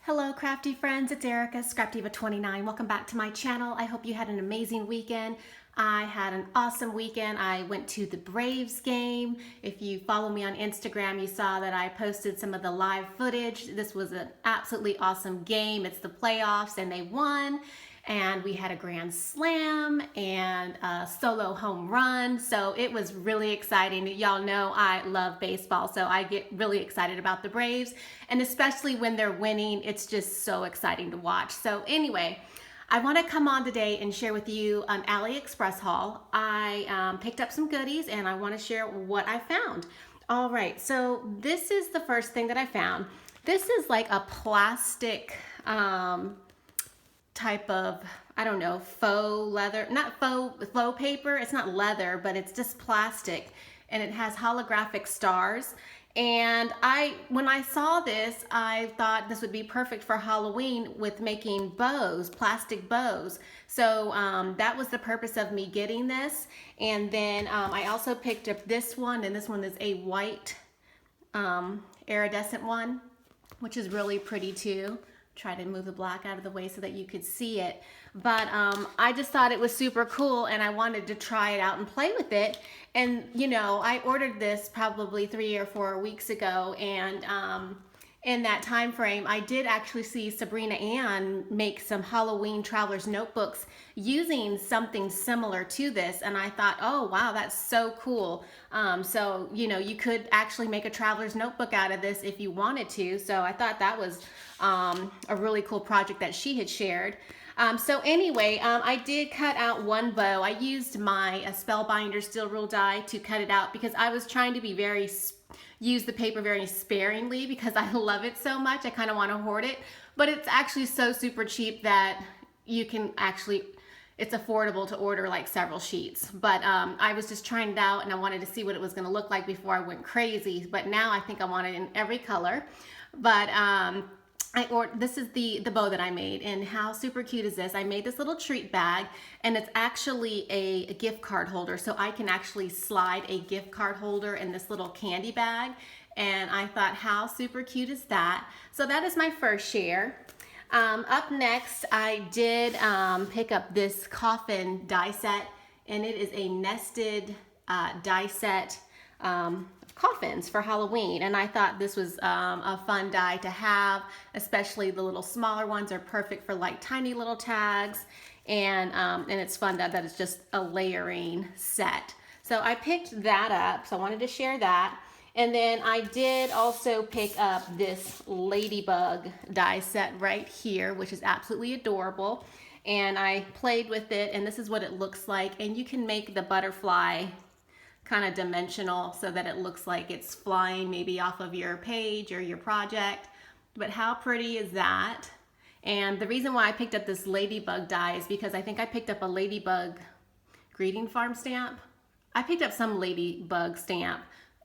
Hello crafty friends, it's Erica, Scrapdivatwentynine. Welcome back to my channel. I hope you had an amazing weekend. I had an awesome weekend. I went to the Braves game. If you follow me on Instagram, you saw that I posted some of the live footage. This was an absolutely awesome game. It's the playoffs and they won. And we had a grand slam and a solo home run. So it was really exciting. Y'all know I love baseball, so I get really excited about the Braves. And especially when they're winning, it's just so exciting to watch. So anyway, I want to come on today and share with you an AliExpress haul. I picked up some goodies and I want to share what I found. All right, so this is the first thing that I found. This is like a plastic type of, I don't know, faux leather, not faux paper. It's not leather, but it's just plastic and it has holographic stars. And when I saw this, I thought this would be perfect for Halloween with making bows, plastic bows. So that was the purpose of me getting this. And then I also picked up this one, and this one is a white iridescent one, which is really pretty too. Try to move the black out of the way so that you could see it. But I just thought it was super cool and I wanted to try it out and play with it. And you know, I ordered this probably 3 or 4 weeks ago, and in that time frame I did actually see Sabrina Ann make some Halloween traveler's notebooks using something similar to this, and I thought, oh wow, that's so cool. So you know, you could actually make a traveler's notebook out of this if you wanted to. So I thought that was a really cool project that she had shared. So anyway, I did cut out one bow. I used my Spellbinder steel rule die to cut it out because I was trying to be use the paper very sparingly because I love it so much. I kind of want to hoard it, but it's actually so super cheap that you can actually, it's affordable to order like several sheets. But I was just trying it out and I wanted to see what it was going to look like before I went crazy. But now I think I want it in every color. But this is the bow that I made, and how super cute is this? I made this little treat bag, and it's actually a gift card holder, so I can actually slide a gift card holder in this little candy bag, and I thought, how super cute is that? So that is my first share. Up next, I did pick up this Coffin Die Set, and it is a nested die set coffins for Halloween, and I thought this was a fun die to have, especially the little smaller ones are perfect for like tiny little tags, and it's fun that it's just a layering set. So I picked that up, so I wanted to share that. And then I did also pick up this Ladybug Die Set right here, which is absolutely adorable, and I played with it, and this is what it looks like. And you can make the butterfly kind of dimensional so that it looks like it's flying maybe off of your page or your project. But how pretty is that? And the reason why I picked up this ladybug die is because I think I picked up a ladybug greeting farm stamp. I picked up some ladybug stamp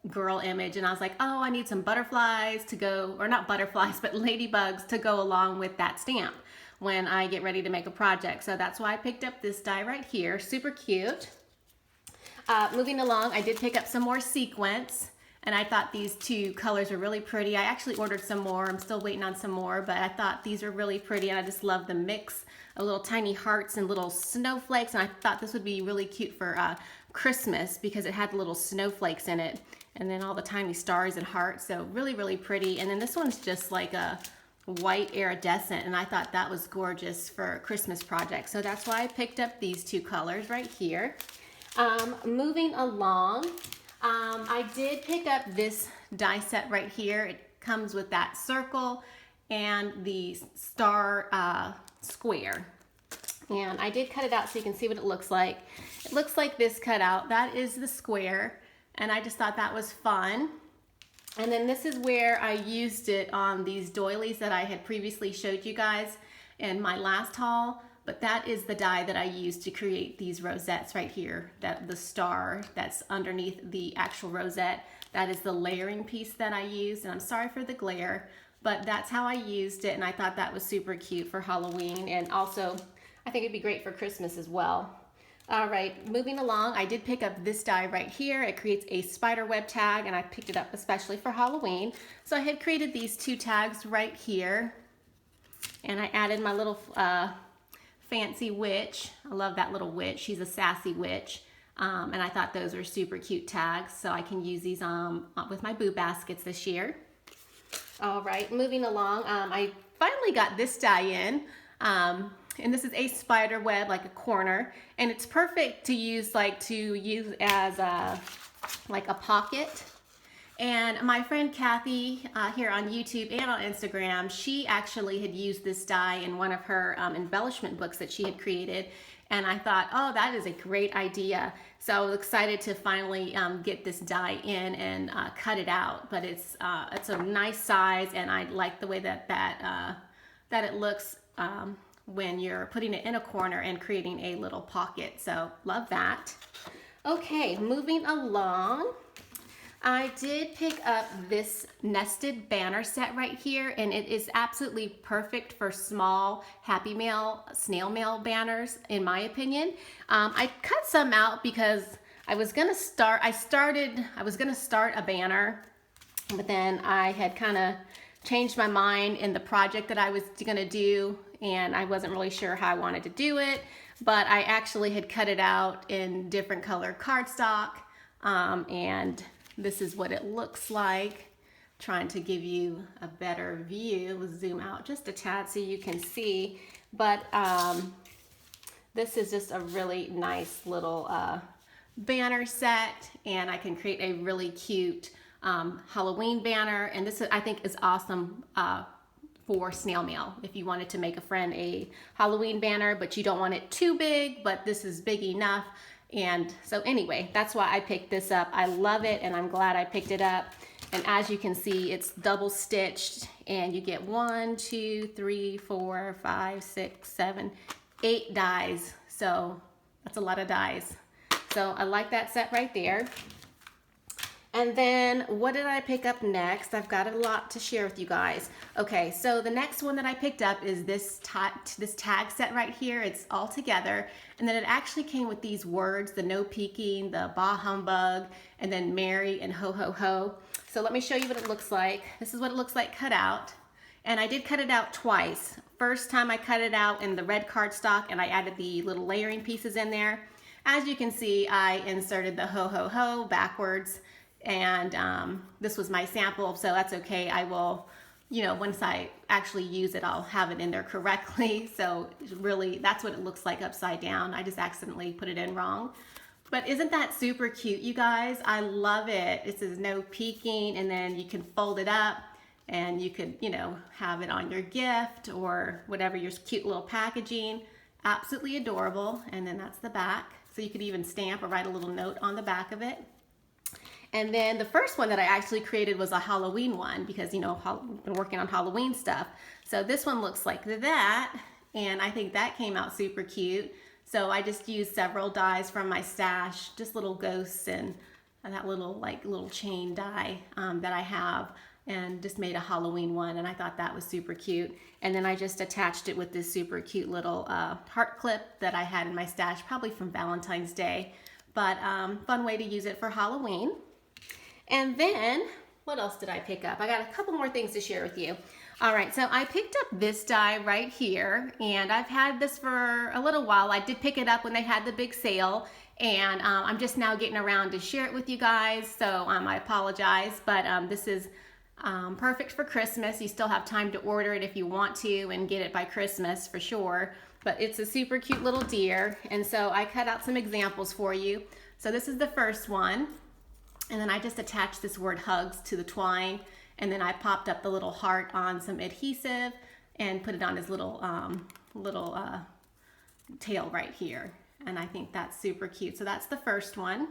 girl image, and I was like, oh, I need some butterflies to go, or not butterflies, but ladybugs to go along with that stamp when I get ready to make a project. So that's why I picked up this die right here. Super cute. Moving along, I did pick up some more sequins, and I thought these two colors are really pretty. I actually ordered some more. I'm still waiting on some more, but I thought these are really pretty, and I just love the mix of little tiny hearts and little snowflakes, and I thought this would be really cute for Christmas because it had little snowflakes in it, and then all the tiny stars and hearts, so really, really pretty. And then this one's just like a white iridescent, and I thought that was gorgeous for a Christmas project, so that's why I picked up these two colors right here. Moving along, I did pick up this die set right here. It comes with that circle and the star square. And I did cut it out so you can see what it looks like. It looks like this cut out. That is the square, and I just thought that was fun. And then this is where I used it on these doilies that I had previously showed you guys in my last haul. But that is the die that I used to create these rosettes right here. That the star that's underneath the actual rosette, that is the layering piece that I used. And I'm sorry for the glare, but that's how I used it. And I thought that was super cute for Halloween. And also, I think it'd be great for Christmas as well. All right, moving along, I did pick up this die right here. It creates a spider web tag, and I picked it up especially for Halloween. So I had created these two tags right here. And I added my little fancy witch. I love that little witch. She's a sassy witch. And I thought those were super cute tags, so I can use these with my boo baskets this year. All right, moving along, I finally got this die in, and this is a spider web, like a corner, and it's perfect to use as like a pocket. And my friend Kathy here on YouTube and on Instagram, she actually had used this die in one of her embellishment books that she had created. And I thought, oh, that is a great idea. So I was excited to finally get this die in and cut it out. But it's a nice size, and I like the way that it looks when you're putting it in a corner and creating a little pocket. So love that. Okay, moving along. I did pick up this nested banner set right here, and it is absolutely perfect for small Happy Mail, snail mail banners, in my opinion. I cut some out because I was gonna start a banner, but then I had kind of changed my mind in the project that I was gonna do, and I wasn't really sure how I wanted to do it, but I actually had cut it out in different color cardstock, and this is what it looks like. Trying to give you a better view. We'll zoom out just a tad so you can see. But this is just a really nice little banner set, and I can create a really cute Halloween banner. And this, I think, is awesome for snail mail. If you wanted to make a friend a Halloween banner, but you don't want it too big, but this is big enough. And so anyway, that's why I picked this up. I love it, and I'm glad I picked it up. And as you can see, it's double stitched, and you get 1, 2, 3, 4, 5, 6, 7, 8 dies. So that's a lot of dies. So I like that set right there. And then what did I pick up next? I've got a lot to share with you guys. Okay, so the next one that I picked up is this tag set right here. It's all together. And then it actually came with these words, the no peeking, the bah humbug, and then merry and ho ho ho. So let me show you what it looks like. This is what it looks like cut out. And I did cut it out twice. First time I cut it out in the red cardstock, and I added the little layering pieces in there. As you can see, I inserted the ho ho ho backwards. And this was my sample, so that's okay. I will, once I actually use it, I'll have it in there correctly. So really, that's what it looks like upside down. I just accidentally put it in wrong. But isn't that super cute, you guys? I love it. It says no peeking, and then you can fold it up, and you could, have it on your gift or whatever, your cute little packaging. Absolutely adorable. And then that's the back. So you could even stamp or write a little note on the back of it. And then the first one that I actually created was a Halloween one because, I've been working on Halloween stuff. So this one looks like that, and I think that came out super cute. So I just used several dies from my stash, just little ghosts and that little chain die that I have, and just made a Halloween one, and I thought that was super cute. And then I just attached it with this super cute little heart clip that I had in my stash, probably from Valentine's Day, but fun way to use it for Halloween. And then, what else did I pick up? I got a couple more things to share with you. All right, so I picked up this die right here, and I've had this for a little while. I did pick it up when they had the big sale, and I'm just now getting around to share it with you guys, so I apologize, but this is perfect for Christmas. You still have time to order it if you want to and get it by Christmas for sure, but it's a super cute little deer, and so I cut out some examples for you. So this is the first one. And then I just attached this word hugs to the twine, and then I popped up the little heart on some adhesive and put it on his little tail right here. And I think that's super cute. So that's the first one.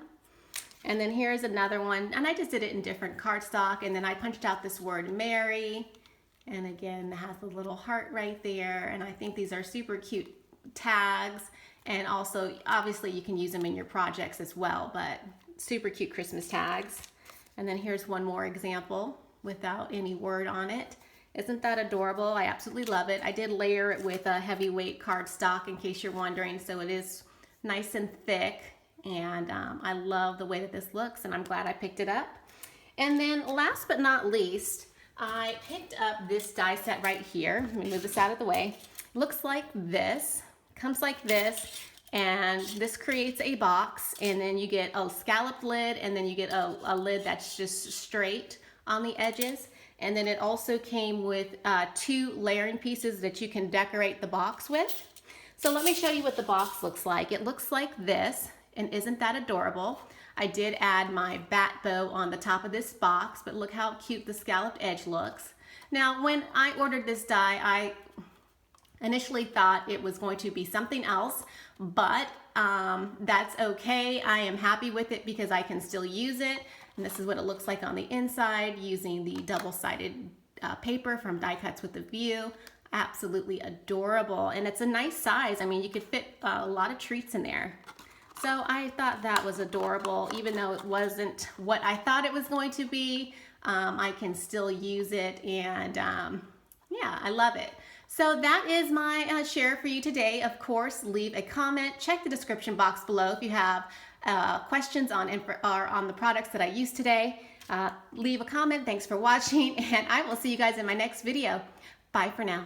And then here's another one, and I just did it in different cardstock, and then I punched out this word Mary, and again it has the little heart right there, and I think these are super cute tags, and also obviously you can use them in your projects as well, but super cute Christmas tags. And then here's one more example without any word on it. Isn't that adorable? I absolutely love it. I did layer it with a heavyweight cardstock in case you're wondering, so it is nice and thick, and I love the way that this looks, and I'm glad I picked it up. And then last but not least, I picked up this die set right here. Let me move this out of the way. Looks like this, comes like this, and this creates a box, and then you get a scalloped lid, and then you get a lid that's just straight on the edges. And then it also came with 2 layering pieces that you can decorate the box with. So let me show you what the box looks like. It looks like this, and isn't that adorable? I did add my bat bow on the top of this box, but look how cute the scalloped edge looks. Now, when I ordered this die, I initially thought it was going to be something else, but that's okay. I am happy with it because I can still use it. And this is what it looks like on the inside using the double-sided paper from Die Cuts with a View. Absolutely adorable. And it's a nice size. I mean, you could fit a lot of treats in there. So I thought that was adorable, even though it wasn't what I thought it was going to be. I can still use it, and yeah, I love it. So that is my share for you today. Of course, leave a comment. Check the description box below if you have questions on the products that I used today. Leave a comment. Thanks for watching, and I will see you guys in my next video. Bye for now.